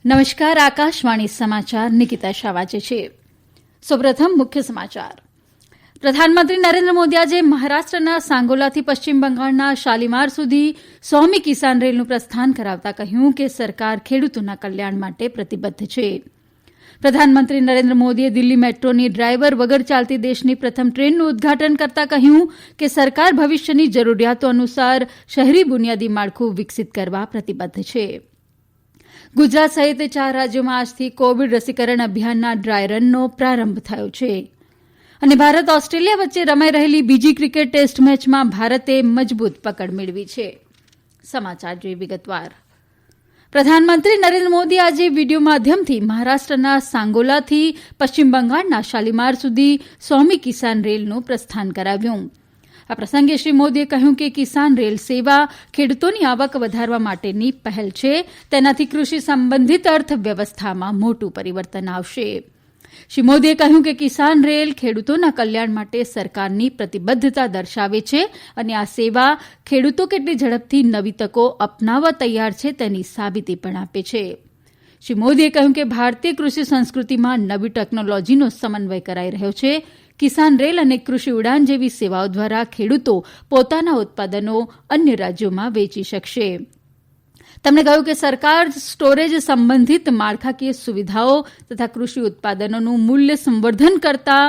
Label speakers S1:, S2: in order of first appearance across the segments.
S1: નમસ્કાર, આકાશવાણી સમાચાર નિકિતા શાહ વાંચે છે. સૌપ્રથમ મુખ્ય સમાચાર. પ્રધાનમંત્રી નરેન્દ્ર મોદી આજે મહારાષ્ટ્રના સાંગોલાથી પશ્ચિમ બંગાળના શાલીમાર સુધી 100મી કિસાન રેલનું પ્રસ્થાન કરાવતા કહ્યું કે સરકાર ખેડૂતોના કલ્યાણ માટે પ્રતિબદ્ધ છે. પ્રધાનમંત્રી નરેન્દ્ર મોદીએ દિલ્હી મેટ્રોની ડ્રાયવર વગર ચાલતી દેશની પ્રથમ ટ્રેનનું ઉદઘાટન કરતા કહ્યું કે સરકાર ભવિષ્યની જરૂરિયાતો અનુસાર શહેરી બુનિયાદી માળખું વિકસિત કરવા પ્રતિબદ્ધ છે. ગુજરાત સહિત 4 રાજ્યોમાં આજથી કોવિડ રસીકરણ અભિયાનના ડ્રાય રનનો પ્રારંભ થયો છે. અને ભારત ઓસ્ટ્રેલિયા વચ્ચે રમાઈ રહેલી બીજી ક્રિકેટ ટેસ્ટ મેચમાં ભારતે મજબૂત પકડ મેળવી છે. સમાચાર જોઈએ વિગતવાર. પ્રધાનમંત્રી નરેન્દ્ર મોદી આજે વિડીયો માધ્યમથી મહારાષ્ટ્રના સાંગોલાથી પશ્ચિમ બંગાળના શાલીમાર સુધી 100મી કિસાન રેલનું પ્રસ્થાન કરાવ્યું. આ પ્રસંગે શ્રી મોદીએ કહ્યું કે કિસાન રેલ સેવા ખેડૂતોની આવક વધારવા માટેની પહેલ છે. તેનાથી કૃષિ સંબંધિત અર્થવ્યવસ્થામાં મોટું પરિવર્તન આવશે. શ્રી મોદીએ કહ્યું કે કિસાન રેલ ખેડૂતોના કલ્યાણ માટે સરકારની પ્રતિબદ્ધતા દર્શાવે છે અને આ સેવા ખેડૂતો કેટલી ઝડપથી નવી તકો અપનાવવા તૈયાર છે તેની સાબિતી પણ આપે છે. શ્રી મોદીએ કહ્યું કે ભારતીય કૃષિ સંસ્કૃતિમાં નવી ટેકનોલોજીનો સમન્વય કરાઈ રહ્યો છે. કિસાન રેલ અને કૃષિ ઉડાન જેવી સેવાઓ દ્વારા ખેડૂતો પોતાના ઉત્પાદનો અન્ય રાજ્યોમાં વેચી શકશે. તેમણે કહ્યું કે સરકાર સ્ટોરેજ સંબંધિત માળખાકીય સુવિધાઓ તથા કૃષિ ઉત્પાદનોનું મૂલ્ય સંવર્ધન કરતા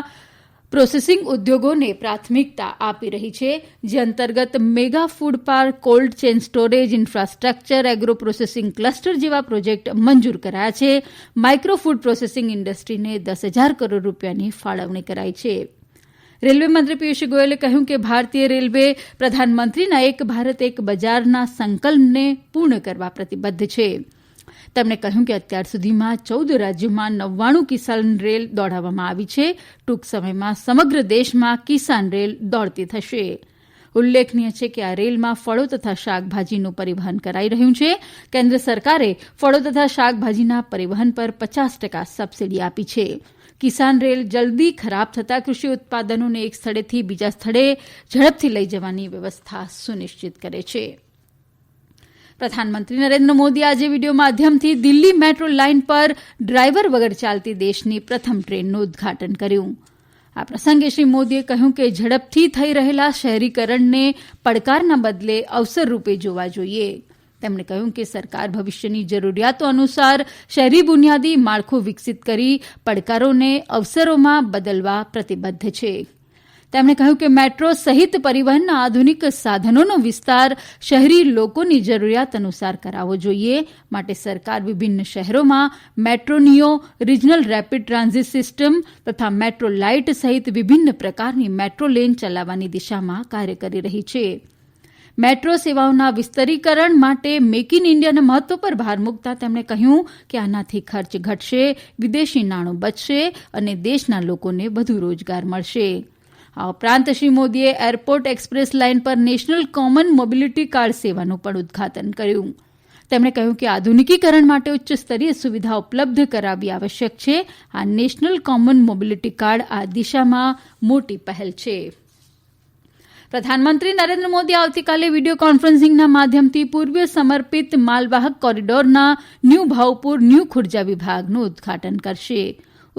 S1: પ્રોસેસિંગ ઉદ્યોગોને પ્રાથમિકતા આપી રહી છે, જે અંતર્ગત mega food park, cold chain storage infrastructure, agro processing cluster જેવા પ્રોજેક્ટ મંજૂર કરાયા છે. માઇક્રો ફૂડ પ્રોસેસિંગ ઇન્ડસ્ટ્રીને 10,000 કરોડ રૂપિયાની ફાળવણી કરાઈ છે. રેલવે મંત્રી પિયુષ ગોયલે કહ્યું કે ભારતીય રેલવે પ્રધાનમંત્રીના એક ભારત એક બજારના સંકલ્પને પૂર્ણ કરવા પ્રતિબદ્ધ છે. તેમણે કહ્યું કે અત્યાર સુધીમાં 14 રાજ્યોમાં 99 કિસાન રેલ દોડાવવામાં આવી છે. ટૂંક સમયમાં સમગ્ર દેશમાં કિસાન રેલ દોડતી થશે. ઉલ્લેખનીય છે કે આ રેલમાં ફળો તથા શાકભાજીનું પરિવહન કરાઈ રહ્યું છે. કેન્દ્ર સરકારે ફળો તથા શાકભાજીના પરિવહન પર 50% સબસીડી આપી છે. કિસાન રેલ જલ્દી ખરાબ થતા કૃષિ ઉત્પાદનોને એક સ્થળેથી બીજા સ્થળે ઝડપથી લઈ જવાની વ્યવસ્થા સુનિશ્ચિત કરે છે. પ્રધાનમંત્રી નરેન્દ્ર મોદી આજે વિડીયો માધ્યમથી દિલ્હી મેટ્રો લાઇન પર ડ્રાયવર વગર ચાલતી દેશની પ્રથમ ટ્રેનનું ઉદઘાટન કર્યું. આ પ્રસંગે શ્રી મોદીએ કહ્યું કે ઝડપથી થઈ રહેલા શહેરીકરણને પડકારના બદલે અવસર રૂપે જોવા જોઈએ. તેમણે કહ્યું કે સરકાર ભવિષ્યની જરૂરિયાતો અનુસાર શહેરી બુનિયાદી માળખું વિકસિત કરી પડકારોને અવસરોમાં બદલવા પ્રતિબદ્ધ છે. તેમણે કહ્યું કે મેટ્રો સહિત પરિવહનના આધુનિક સાધનોનો વિસ્તાર શહેરી લોકોની જરૂરિયાત અનુસાર કરાવવો જોઈએ. માટે સરકાર વિભિન્ન શહેરોમાં મેટ્રોનિયો, રિજનલ રેપિડ ટ્રાન્ઝિટ સિસ્ટમ તથા મેટ્રો લાઇટ સહિત વિભિન્ન પ્રકારની મેટ્રો લેન ચલાવવાની દિશામાં કાર્ય કરી રહી છે. મેટ્રો સેવાઓના વિસ્તરીકરણ માટે મેક ઇન ઇન્ડિયાના મહત્વ પર ભાર મૂકતા તેમણે કહ્યું કે આનાથી ખર્ચ ઘટશે, વિદેશી નાણું બચશે અને દેશના લોકોને વધુ રોજગાર મળશે. આ ઉપરાંત શ્રી મોદીએ એરપોર્ટ એક્સપ્રેસ લાઇન પર નેશનલ કોમન મોબિલિટી કાર્ડ સેવાનું પણ ઉદઘાટન કર્યું. તેમણે કહ્યું કે આધુનિકીકરણ માટે ઉચ્ચ સ્તરીય સુવિધા ઉપલબ્ધ કરાવવી આવશ્યક છે. આ નેશનલ કોમન મોબિલિટી કાર્ડ આ દિશામાં મોટી પહેલ છે. પ્રધાનમંત્રી નરેન્દ્ર મોદી આવતીકાલે વિડીયો કોન્ફરન્સિંગના માધ્યમથી પૂર્વીય સમર્પિત માલવાહક કોરિડોરના ન્યૂ ભાવપુર ન્યૂ ખુર્જા વિભાગનું ઉદઘાટન કરશે.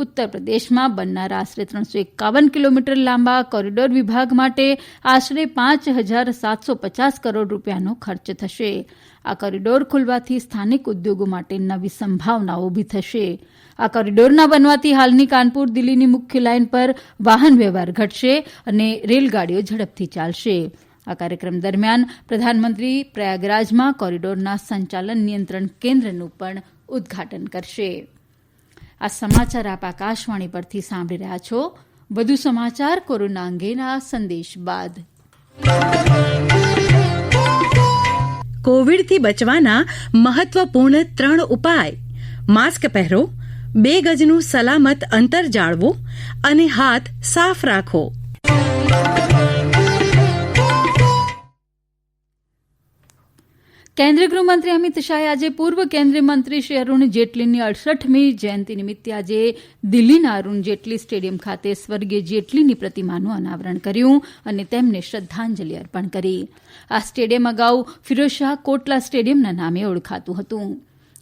S1: ઉત્તર પ્રદેશમાં બનનારા આશરે 351 કિલોમીટર લાંબા કોરિડોર વિભાગ માટે આશરે 5,750 કરોડ રૂપિયાનો ખર્ચ થશે. આ કોરિડોર ખુલવાથી સ્થાનિક ઉદ્યોગો માટે નવી સંભાવનાઓ ઊભી થશે. આ કોરિડોરના બનવાથી હાલની કાનપુર દિલ્હીની મુખ્ય લાઇન પર વાહન વ્યવહાર ઘટશે અને રેલગાડીઓ ઝડપથી ચાલશે. આ કાર્યક્રમ દરમિયાન પ્રધાનમંત્રી પ્રયાગરાજમાં કોરિડોરના સંચાલન નિયંત્રણ કેન્દ્રનું પણ ઉદઘાટન કરશે. આ સમાચાર આપ આકાશવાણી પરથી સાંભળી રહ્યા છો. વધુ સમાચાર કોરોના અંગેના સંદેશ બાદ.
S2: કોવિડથી બચવાના મહત્વપૂર્ણ 3 ઉપાય: માસ્ક પહેરો, 2 ગજનું સલામત અંતર જાળવો અને હાથ સાફ રાખો.
S1: કેન્દ્રીય ગૃહમંત્રી અમિત શાહે આજે પૂર્વ કેન્દ્રીય મંત્રી શ્રી અરૂણ જેટલીની 68મી જયંતિ નિમિત્તે આજે દિલ્હીના અરૂણ જેટલી સ્ટેડિયમ ખાતે સ્વર્ગીય જેટલીની પ્રતિમાનું અનાવરણ કર્યું અને તેમને શ્રદ્ધાંજલિ અર્પણ કરી. આ સ્ટેડિયમ અગાઉ ફિરોઝશાહ કોટલા સ્ટેડિયમના નામે ઓળખાતું હતું.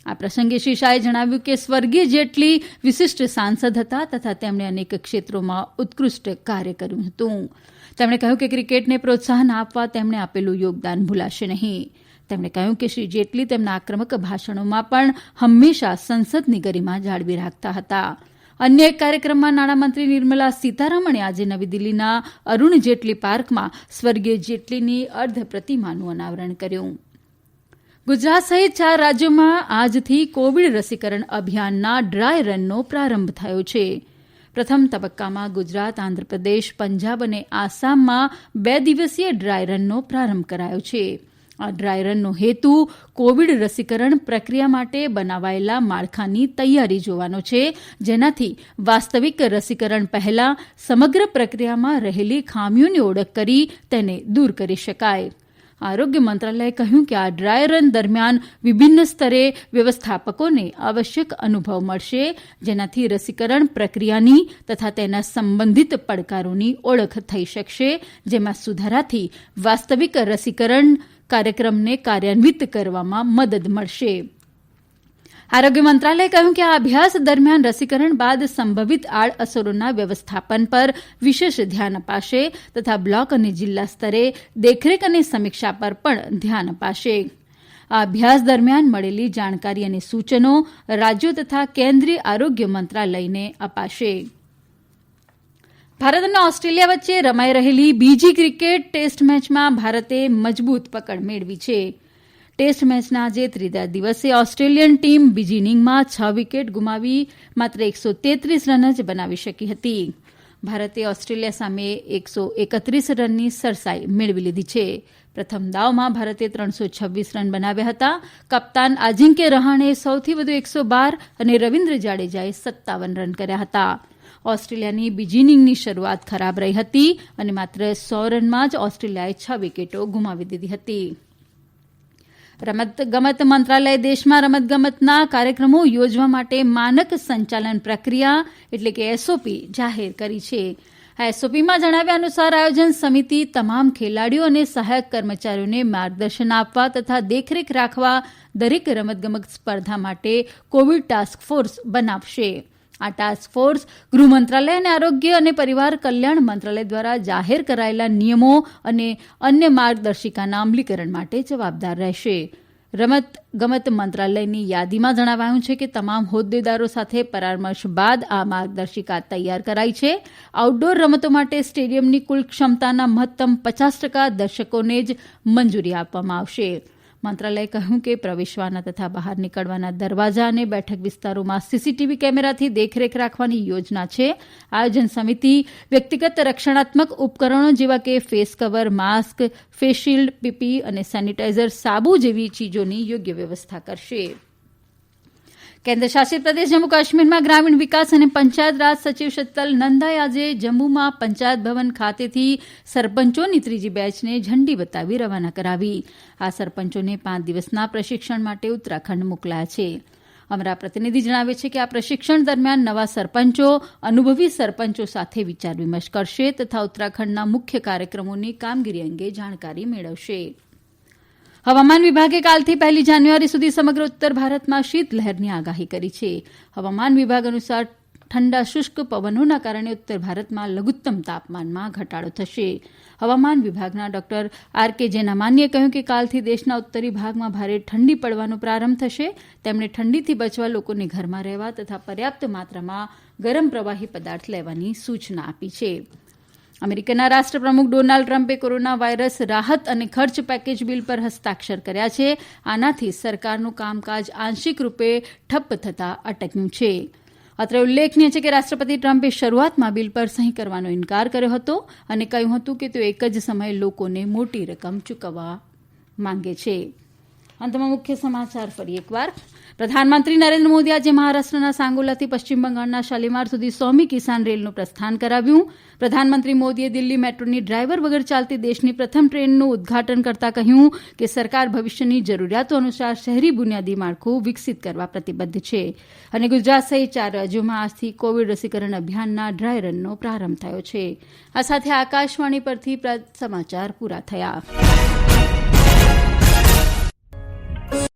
S1: આ પ્રસંગે શ્રી શાહે જણાવ્યું કે સ્વર્ગીય જેટલી વિશિષ્ટ સાંસદ હતા તથા તેમણે અનેક ક્ષેત્રોમાં ઉત્કૃષ્ટ કાર્ય કર્યું હતું. તેમણે કહ્યું કે ક્રિકેટને પ્રોત્સાહન આપવા તેમણે આપેલું યોગદાન ભૂલાશે નહીં. તેમણે કહ્યું કે શ્રી જેટલી તેમના આક્રમક ભાષણોમાં પણ હંમેશા સંસદની ગરિમા જાળવી રાખતા હતા. અન્ય એક કાર્યક્રમમાં નાણામંત્રી નિર્મલા સીતારમણે આજે નવી દિલ્હીના અરુણ જેટલી પાર્કમાં સ્વર્ગીય જેટલીની અર્ધ પ્રતિમાનું અનાવરણ કર્યું. ગુજરાત સહિત 4 રાજ્યોમાં આજથી કોવિડ રસીકરણ અભિયાનના ડ્રાય રનનો પ્રારંભ થયો છે. પ્રથમ તબક્કામાં ગુજરાત, આંધ્રપ્રદેશ, પંજાબ અને આસામમાં 2 દિવસીય ડ્રાય રનનો પ્રારંભ કરાયો છે. આ ડ્રાય રનનો હેતુ કોવિડ રસીકરણ પ્રક્રિયા માટે બનાવાયેલા માળખાની તૈયારી જોવાનો છે, જેનાથી વાસ્તવિક રસીકરણ પહેલા સમગ્ર પ્રક્રિયામાં રહેલી ખામીઓની ઓળખ કરી તેને દૂર કરી શકાય. આરોગ્ય મંત્રાલયે કહ્યું કે આ ડ્રાય રન દરમિયાન વિભિન્ન સ્તરે વ્યવસ્થાપકોને આવશ્યક અનુભવ મળશે, જેનાથી રસીકરણ પ્રક્રિયાની તથા તેના સંબંધિત પડકારોની ઓળખ થઈ શકશે, જેમાં સુધારાથી વાસ્તવિક રસીકરણ કાર્યક્રમને કાર્યાન્વિત કરવામાં મદદ મળશે. આરોગ્ય મંત્રાલયે કહ્યું કે આ અભ્યાસ દરમિયાન રસીકરણ બાદ સંભવિત આડઅસરોના વ્યવસ્થાપન પર વિશેષ ધ્યાન અપાશે તથા બ્લોક અને જિલ્લા સ્તરે દેખરેખ અને સમીક્ષા પર પણ ધ્યાન અપાશે. આ અભ્યાસ દરમિયાન મળેલી જાણકારી અને સૂચનો રાજ્યો તથા કેન્દ્રીય આરોગ્ય મંત્રાલયને અપાશે. ભારત અને ઓસ્ટ્રેલિયા વચ્ચે રમાઈ રહેલી બીજી ક્રિકેટ ટેસ્ટ મેચમાં ભારતે મજબૂત પકડ મેળવી છે. ટેસ્ટ મેચના આજે ત્રીજા દિવસે ઓસ્ટ્રેલિયન ટીમ બીજી ઇનિંગમાં 6 વિકેટ ગુમાવી માત્ર 133 રન જ બનાવી શકી હતી. ભારતે ઓસ્ટ્રેલિયા સામે 131 રનની સરસાઈ મેળવી લીધી છે. પ્રથમ દાવમાં ભારતે 326 રન બનાવ્યા હતા. કપ્તાન અજિંક્ય રહાણે સૌથી વધુ 112 અને રવિન્દ્ર જાડેજાએ 57 રન કર્યા હતા. ઓસ્ટ્રેલિયાની બીજી ઇનિંગની શરૂઆત ખરાબ રહી હતી અને માત્ર 100 રનમાં જ ઓસ્ટ્રેલિયાએ 6 વિકેટો ગુમાવી દીધી હતી. રમતગમત મંત્રાલયે દેશમાં રમતગમતના કાર્યક્રમો યોજવા માટે માનક સંચાલન પ્રક્રિયા એટલે કે એસઓપી જાહેર કરી છે. આ એસઓપીમાં જણાવ્યા અનુસાર આયોજન સમિતિ તમામ ખેલાડીઓ અને સહાયક કર્મચારીઓને માર્ગદર્શન આપવા તથા દેખરેખ રાખવા દરેક રમતગમત સ્પર્ધા માટે કોવિડ ટાસ્ક ફોર્સ બનાવશે. આ ટાસ્ક ફોર્સ ગૃહ મંત્રાલય અને આરોગ્ય અને પરિવાર કલ્યાણ મંત્રાલય દ્વારા જાહેર કરાયેલા નિયમો અને અન્ય માર્ગદર્શિકાના અમલીકરણ માટે જવાબદાર રહેશે. રમતગમત મંત્રાલયની યાદીમાં જણાવાયું છે કે તમામ હોદ્દેદારો સાથે પરામર્શ બાદ આ માર્ગદર્શિકા તૈયાર કરાઈ છે. આઉટડોર રમતો માટે સ્ટેડિયમની કુલ ક્ષમતાના મહત્તમ 50% દર્શકોને જ મંજૂરી આપવામાં આવશે. મંત્રાલયે કહ્યું કે પ્રવેશવાના તથા બહાર નીકળવાના દરવાજા અને બેઠક વિસ્તારોમાં સીસીટીવી કેમેરાથી દેખરેખ રાખવાની યોજના છે. આયોજન સમિતિ વ્યક્તિગત રક્ષણાત્મક ઉપકરણો જેવા કે face cover, mask, face shield, PP અને સેનિટાઇઝર, સાબુ જેવી ચીજોની યોગ્ય વ્યવસ્થા કરશે. કેન્દ્ર શાસિત પ્રદેશ જમ્મુ કાશ્મીરમાં ગ્રામીણ વિકાસ અને પંચાયત રાજ સચિવ શીતલ નંદાએ આજે જમ્મુમાં પંચાયત ભવન ખાતેથી સરપંચોની ત્રીજી બેચને ઝંડી બતાવી રવાના કરાવી. આ સરપંચોને 5 દિવસના પ્રશિક્ષણ માટે ઉત્તરાખંડ મોકલાયા છે. અમારા પ્રતિનિધિ જણાવે છે કે આ પ્રશિક્ષણ દરમિયાન નવા સરપંચો અનુભવી સરપંચો સાથે વિચાર વિમર્શ કરશે તથા ઉત્તરાખંડના મુખ્ય કાર્યક્રમોની કામગીરી અંગે જાણકારી મેળવશે. હવામાન વિભાગે કાલથી 1 જાન્યુઆરી સુધી સમગ્ર ઉત્તર ભારતમાં શીતલહેરની આગાહી કરી છે. હવામાન વિભાગ અનુસાર ઠંડા શુષ્ક પવનોના કારણે ઉત્તર ભારતમાં લઘુત્તમ તાપમાનમાં ઘટાડો થશે. હવામાન વિભાગના ડોક્ટર આર.કે. જેનામાનીએ કહ્યું કે કાલથી દેશના ઉત્તરી ભાગમાં ભારે ઠંડી પડવાનો પ્રારંભ થશે. તેમણે ઠંડીથી બચવા લોકોને ઘરમાં રહેવા તથા પર્યાપ્ત માત્રામાં ગરમ પ્રવાહી પદાર્થ લેવાની સૂચના આપી છે. અમેરિકાના રાષ્ટ્રપ્રમુખ ડોનાલ્ડ ટ્રમ્પે કોરોના વાયરસ રાહત અને ખર્ચ પેકેજ બિલ પર હસ્તાક્ષર કર્યા છે. આનાથી સરકારનું કામકાજ આંશિક રૂપે ઠપ્પ થતાં અટક્યું છે. અત્રે ઉલ્લેખનીય છે કે રાષ્ટ્રપતિ ટ્રમ્પે શરૂઆતમાં બિલ પર સહી કરવાનો ઇનકાર કર્યો હતો અને કહ્યું હતું કે તેઓ એક જ સમયે લોકોને મોટી રકમ ચૂકવવા માંગે છે. અંતમાં મુખ્ય સમાચાર ફરી એકવાર. પ્રધાનમંત્રી નરેન્દ્ર મોદી આજે મહારાષ્ટ્રના સાંગોલાથી પશ્ચિમ બંગાળના શાલીમાર સુધી 100મી કિસાન રેલનું પ્રસ્થાન કરાવ્યું. પ્રધાનમંત્રી મોદીએ દિલ્હી મેટ્રોની ડ્રાઈવર વગર ચાલતી દેશની પ્રથમ ટ્રેનનું ઉદઘાટન કરતા કહ્યું કે સરકાર ભવિષ્યની જરૂરિયાતો અનુસાર શહેરી બુનિયાદી માળખું વિકસિત કરવા પ્રતિબદ્ધ છે. અને ગુજરાત સહિત 4 રાજ્યોમાં આજથી કોવિડ રસીકરણ અભિયાનના ડ્રાય રનનો પ્રારંભ થયો છે. આ સાથે આકાશવાણી પરથી સમાચાર પૂરા થયા.